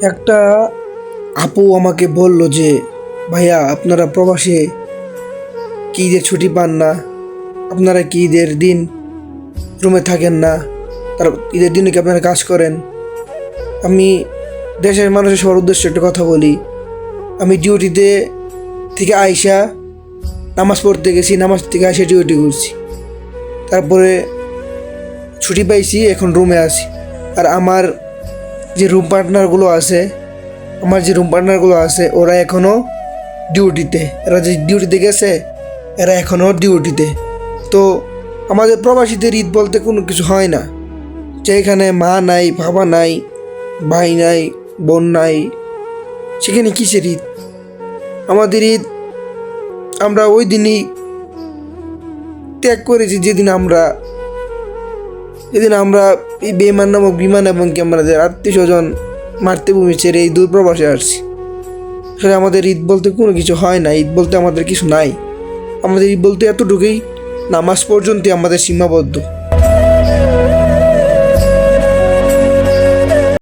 একটা আপু আমাকে বলল যে ভাইয়া আপনারা প্রবাসে কি ঈদের ছুটি পান না, আপনারা কি ঈদের দিন রুমে থাকেন না, তার ঈদের দিনে কি আপনারা কাজ করেন? আমি দেশের মানুষের সবার উদ্দেশ্যে একটা কথা বলি। আমি ডিউটিতে থেকে আইসা নামাজ পড়তে গেছি, নামাজ থেকে আইসা ডিউটি করছি, তারপরে ছুটি পাইছি, এখন রুমে আছি। আর আমার যে রুম পার্টনারগুলো আছে ওরা এখনও ডিউটিতে, এরা যে ডিউটিতে গেছে এরা এখনও ডিউটিতে। তো আমাদের প্রবাসীদের ঈদ বলতে কোনো কিছু হয় না, যে এখানে মা নাই, বাবা নাই, ভাই নাই, বোন নাই, সেখানে কিসের ঈদ? আমাদের ঈদ আমরা ওই দিনই ত্যাগ করেছি যেদিন আমরা এই বেমান নামক বিমান এবং কি আমাদের আত্মীয় স্বজন মাতৃভূমি ছেড়ে এই দূর প্রবাসে আসছি। আসলে আমাদের ঈদ বলতে কোনো কিছু হয় না, ঈদ বলতে আমাদের কিছু নাই। আমাদের ঈদ বলতে এতটুকুই, নামাজ পর্যন্তই আমাদের সীমাবদ্ধ।